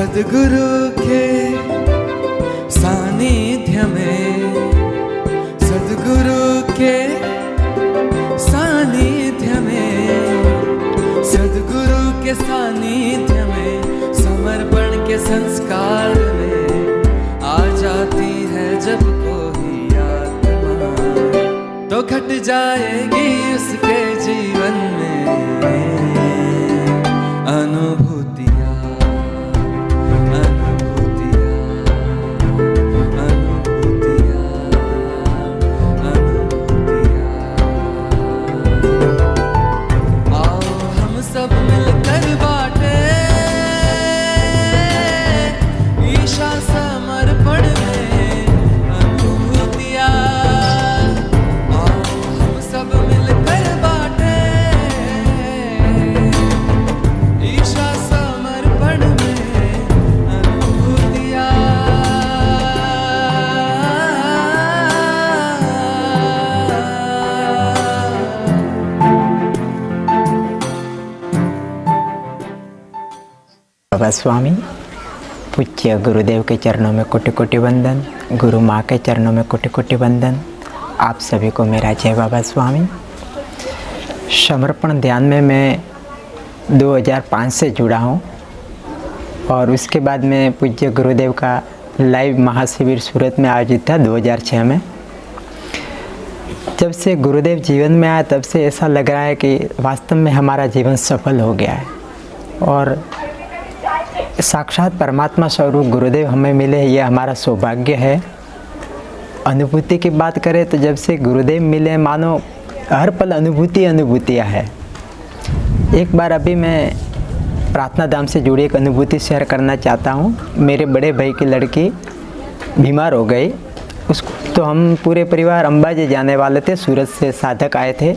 सद्गुरु के सानिध्य में, सद्गुरु के सानिध्य में, सद्गुरु के सानिध्य में, समर्पण के संस्कार में आ जाती है जब कोई आत्मा, तो घट जाएगी उसके जीवन में अनुभूतियाँ। बाबा स्वामी, पूज्य गुरुदेव के चरणों में कोटि कोटि वंदन, गुरु माँ के चरणों में कोटि कोटि वंदन। आप सभी को मेरा जय बाबा स्वामी। समर्पण ध्यान में मैं 2005 से जुड़ा हूँ और उसके बाद में पूज्य गुरुदेव का लाइव महाशिविर सूरत में आयोजित था 2006 में। जब से गुरुदेव जीवन में आया तब से ऐसा लग रहा है कि वास्तव में हमारा जीवन सफल हो गया है और साक्षात परमात्मा स्वरूप गुरुदेव हमें मिले, ये हमारा सौभाग्य है। अनुभूति की बात करें तो जब से गुरुदेव मिले मानो हर पल अनुभूतियाँ है। एक बार अभी मैं प्रार्थना धाम से जुड़ी एक अनुभूति शेयर करना चाहता हूँ। मेरे बड़े भाई की लड़की बीमार हो गई, उसको तो हम पूरे परिवार अंबाजी जाने वाले थे, सूरत से साधक आए थे,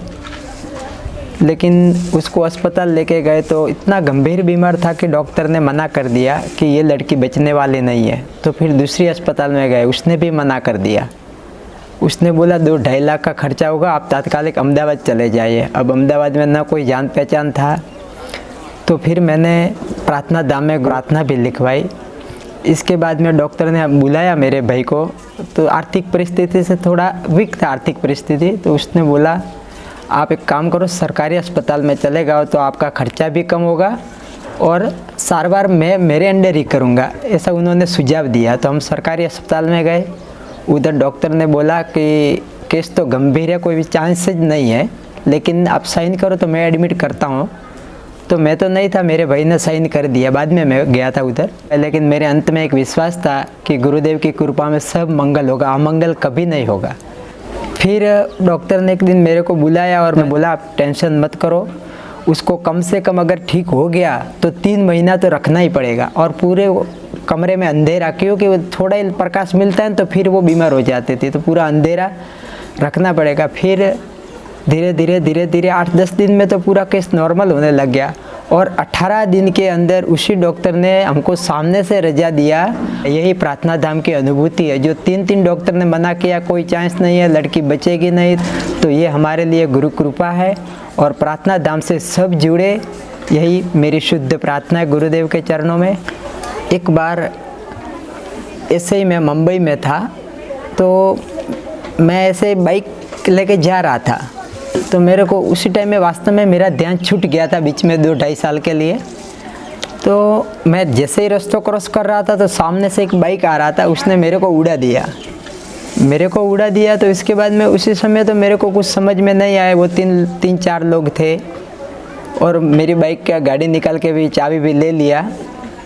लेकिन उसको अस्पताल लेके गए तो इतना गंभीर बीमार था कि डॉक्टर ने मना कर दिया कि ये लड़की बचने वाली नहीं है। तो फिर दूसरी अस्पताल में गए, उसने भी मना कर दिया। उसने बोला 2-2.5 लाख का खर्चा होगा, आप तात्कालिक अहमदाबाद चले जाइए। अब अहमदाबाद में ना कोई जान पहचान था, तो फिर मैंने प्रार्थना धाम में प्रार्थना भी लिखवाई। इसके बाद में डॉक्टर ने बुलाया मेरे भाई को, तो आर्थिक परिस्थिति से थोड़ा वीक था आर्थिक परिस्थिति, तो उसने बोला आप एक काम करो, सरकारी अस्पताल में चले जाओ तो आपका खर्चा भी कम होगा और सारवार मैं मेरे अंडर ही करूँगा, ऐसा उन्होंने सुझाव दिया। तो हम सरकारी अस्पताल में गए। उधर डॉक्टर ने बोला कि केस तो गंभीर है, कोई भी चांसेस नहीं है, लेकिन आप साइन करो तो मैं एडमिट करता हूँ। तो मैं तो नहीं था, मेरे भाई ने साइन कर दिया। बाद में मैं गया था उधर, लेकिन मेरे अंत में एक विश्वास था कि गुरुदेव की कृपा में सब मंगल होगा, अमंगल कभी नहीं होगा। फिर डॉक्टर ने एक दिन मेरे को बुलाया और मैं बोला आप टेंशन मत करो, उसको कम से कम अगर ठीक हो गया तो 3 महीना तो रखना ही पड़ेगा और पूरे कमरे में अंधेरा, क्योंकि थोड़ा ही प्रकाश मिलता है तो फिर वो बीमार हो जाते थे, तो पूरा अंधेरा रखना पड़ेगा। फिर धीरे धीरे 8-10 दिन में तो पूरा केस नॉर्मल होने लग गया और 18 दिन के अंदर उसी डॉक्टर ने हमको सामने से रजा दिया। यही प्रार्थना धाम की अनुभूति है। जो 3 डॉक्टर ने मना किया कोई चांस नहीं है, लड़की बचेगी नहीं, तो ये हमारे लिए गुरु कृपा है और प्रार्थना धाम से सब जुड़े, यही मेरी शुद्ध प्रार्थना है गुरुदेव के चरणों में। एक बार ऐसे ही मैं मुंबई में था, तो मैं ऐसे बाइक लेके जा रहा था, तो मेरे को उसी टाइम में वास्तव में मेरा ध्यान छूट गया था बीच में 2-2.5 साल के लिए। तो मैं जैसे ही रास्ता क्रॉस कर रहा था तो सामने से एक बाइक आ रहा था, उसने मेरे को उड़ा दिया। तो इसके बाद में उसी समय तो मेरे को कुछ समझ में नहीं आया। वो 3-4 लोग थे और मेरी बाइक का गाड़ी निकाल के भी चाबी भी ले लिया।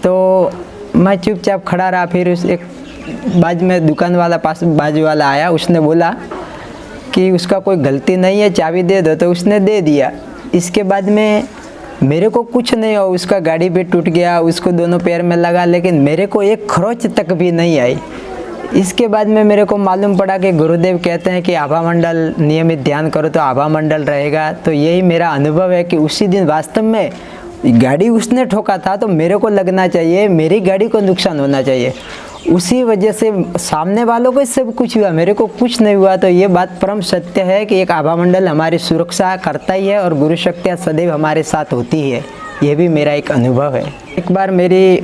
तो मैं चुपचाप खड़ा रहा। फिर उस एक बाजू में दुकान वाला बाजू वाला आया, उसने बोला कि उसका कोई गलती नहीं है, चाबी दे दो, तो उसने दे दिया। इसके बाद में मेरे को कुछ नहीं हुआ, उसका गाड़ी भी टूट गया, उसको दोनों पैर में लगा, लेकिन मेरे को एक खरोच तक भी नहीं आई। इसके बाद में मेरे को मालूम पड़ा कि गुरुदेव कहते हैं कि आभा मंडल नियमित ध्यान करो तो आभा मंडल रहेगा। तो यही मेरा अनुभव है कि उसी दिन वास्तव में गाड़ी उसने ठोका था तो मेरे को लगना चाहिए, मेरी गाड़ी को नुकसान होना चाहिए। उसी वजह से सामने वालों को सब कुछ हुआ, मेरे को कुछ नहीं हुआ। तो ये बात परम सत्य है कि एक आभा मंडल हमारी सुरक्षा करता ही है और गुरु शक्तियाँ सदैव हमारे साथ होती है। ये भी मेरा एक अनुभव है। एक बार मेरी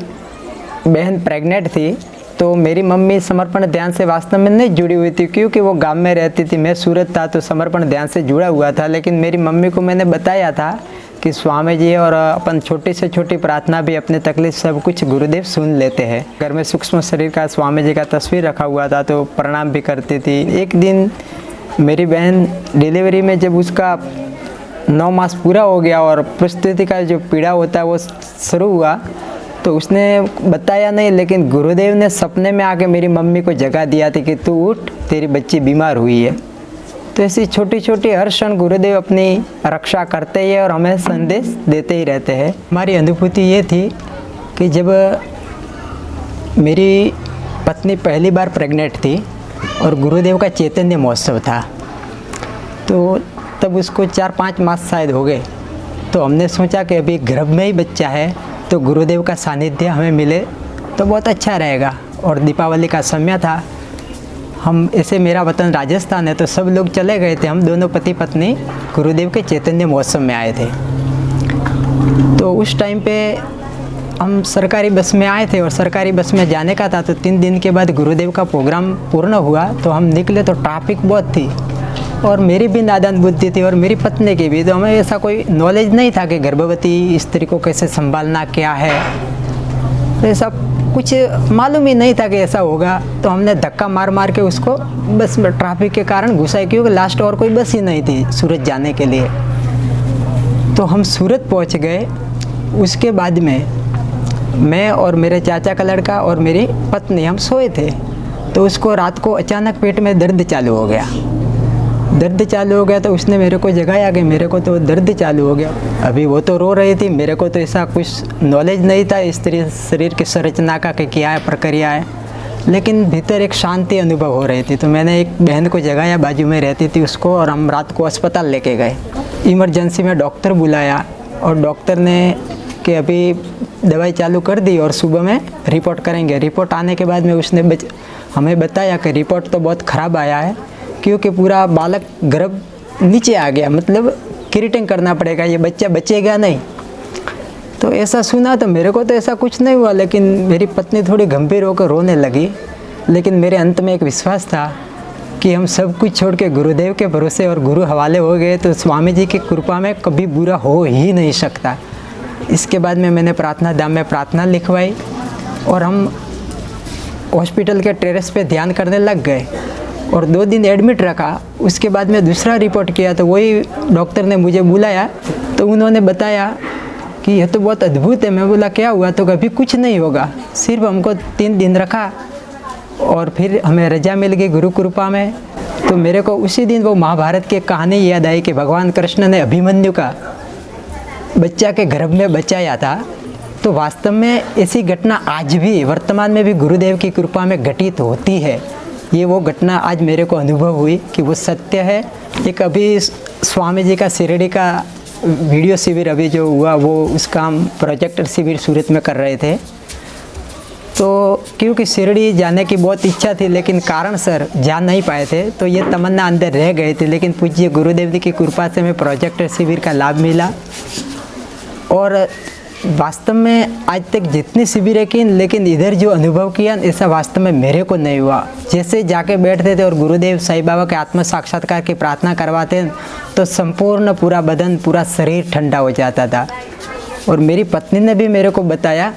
बहन प्रेग्नेंट थी, तो मेरी मम्मी समर्पण ध्यान से वास्तव में नहीं जुड़ी हुई थी, क्योंकि वो गांव में रहती थी, मैं सूरत था, तो समर्पण ध्यान से जुड़ा हुआ था। लेकिन मेरी मम्मी को मैंने बताया था कि स्वामी जी और अपन छोटी से छोटी प्रार्थना भी, अपने तकलीफ सब कुछ गुरुदेव सुन लेते हैं। घर में सूक्ष्म शरीर का स्वामी जी का तस्वीर रखा हुआ था, तो प्रणाम भी करती थी। एक दिन मेरी बहन डिलीवरी में जब उसका 9 मास पूरा हो गया और प्रस्तुति का जो पीड़ा होता है वो शुरू हुआ, तो उसने बताया नहीं, लेकिन गुरुदेव ने सपने में आके मेरी मम्मी को जगा दिया था कि तू उठ, तेरी बच्ची बीमार हुई है। तो ऐसी छोटी छोटी हर क्षण गुरुदेव अपनी रक्षा करते ही और हमें संदेश देते ही रहते हैं। हमारी अनुभूति ये थी कि जब मेरी पत्नी पहली बार प्रेग्नेंट थी और गुरुदेव का चैतन्य महोत्सव था, तो तब उसको 4-5 मास शायद हो गए, तो हमने सोचा कि अभी गर्भ में ही बच्चा है, तो गुरुदेव का सानिध्य हमें मिले तो बहुत अच्छा रहेगा। और दीपावली का समय था, हम ऐसे, मेरा वतन राजस्थान है, तो सब लोग चले गए थे, हम दोनों पति पत्नी गुरुदेव के चैतन्य महोत्सव में आए थे। तो उस टाइम पे हम सरकारी बस में आए थे और सरकारी बस में जाने का था, तो 3 दिन के बाद गुरुदेव का प्रोग्राम पूर्ण हुआ, तो हम निकले तो ट्रैफिक बहुत थी और मेरी भी नादान बुद्धि थी और मेरी पत्नी की भी, तो हमें ऐसा कोई नॉलेज नहीं था कि गर्भवती स्त्री को कैसे संभालना क्या है, तो ऐसा कुछ मालूम ही नहीं था कि ऐसा होगा। तो हमने धक्का मार मार के उसको बस में ट्रैफिक के कारण घुसाई, क्योंकि लास्ट और कोई बस ही नहीं थी सूरत जाने के लिए। तो हम सूरत पहुंच गए। उसके बाद में मैं और मेरे चाचा का लड़का और मेरी पत्नी हम सोए थे, तो उसको रात को अचानक पेट में दर्द चालू हो गया। दर्द चालू हो गया तो उसने मेरे को जगाया कि मेरे को तो दर्द चालू हो गया। अभी वो तो रो रही थी, मेरे को तो ऐसा कुछ नॉलेज नहीं था स्त्री शरीर की संरचना का कि क्या है, प्रक्रिया है, लेकिन भीतर एक शांति अनुभव हो रही थी। तो मैंने एक बहन को जगाया, बाजू में रहती थी उसको, और हम रात को अस्पताल लेके गए। इमरजेंसी में डॉक्टर बुलाया और डॉक्टर ने कि अभी दवाई चालू कर दी और सुबह में रिपोर्ट करेंगे। रिपोर्ट आने के बाद में उसने हमें बताया कि रिपोर्ट तो बहुत ख़राब आया है, क्योंकि पूरा बालक गर्भ नीचे आ गया, मतलब क्रीटिंग करना पड़ेगा, ये बच्चा बचेगा नहीं। तो ऐसा सुना तो मेरे को तो ऐसा कुछ नहीं हुआ, लेकिन मेरी पत्नी थोड़ी गंभीर होकर रोने लगी। लेकिन मेरे अंत में एक विश्वास था कि हम सब कुछ छोड़ के गुरुदेव के भरोसे और गुरु हवाले हो गए, तो स्वामी जी की कृपा में कभी बुरा हो ही नहीं सकता। इसके बाद में मैंने प्रार्थना धाम में प्रार्थना लिखवाई और हम हॉस्पिटल के टेरेस पे ध्यान करने लग गए और 2 दिन एडमिट रखा। उसके बाद में दूसरा रिपोर्ट किया तो वही डॉक्टर ने मुझे बुलाया, तो उन्होंने बताया कि यह तो बहुत अद्भुत है। मैं बोला क्या हुआ? तो कभी कुछ नहीं होगा, सिर्फ हमको 3 दिन रखा और फिर हमें रजा मिल गई गुरु कृपा में। तो मेरे को उसी दिन वो महाभारत की कहानी याद आई कि भगवान कृष्ण ने अभिमन्यु का बच्चा के गर्भ में बचाया था। तो वास्तव में ऐसी घटना आज भी वर्तमान में भी गुरुदेव की कृपा में घटित होती है। ये वो घटना आज मेरे को अनुभव हुई कि वो सत्य है। एक अभी स्वामी जी का शिरडी का वीडियो शिविर अभी जो हुआ, वो उसका हम प्रोजेक्टर शिविर सूरत में कर रहे थे। तो क्योंकि शिरडी जाने की बहुत इच्छा थी, लेकिन कारण सर जा नहीं पाए थे, तो ये तमन्ना अंदर रह गई थी। लेकिन पूज्य गुरुदेव जी की कृपा से हमें प्रोजेक्टर शिविर का लाभ मिला। और वास्तव में आज तक जितनी शिविरें की, लेकिन इधर जो अनुभव किया ऐसा वास्तव में मेरे को नहीं हुआ। जैसे जाके बैठते थे और गुरुदेव साईं बाबा के आत्म साक्षात्कार की प्रार्थना करवाते तो संपूर्ण पूरा बदन, पूरा शरीर ठंडा हो जाता था। और मेरी पत्नी ने भी मेरे को बताया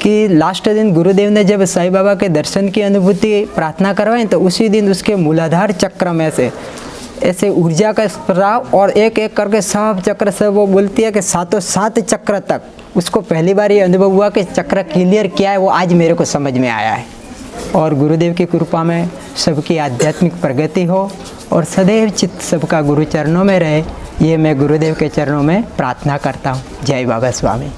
कि लास्ट दिन गुरुदेव ने जब साईं बाबा के दर्शन की अनुभूति प्रार्थना करवाई, तो उसी दिन उसके मूलाधार चक्र में से ऐसे ऊर्जा का स्राव और एक एक करके सब चक्र से वो बोलती है कि 7 चक्र तक उसको पहली बार ये अनुभव हुआ कि चक्र क्लियर क्या है, वो आज मेरे को समझ में आया है। और गुरुदेव की कृपा में सबकी आध्यात्मिक प्रगति हो और सदैव चित्त सबका गुरु चरणों में रहे, ये मैं गुरुदेव के चरणों में प्रार्थना करता हूँ। जय बाबा स्वामी।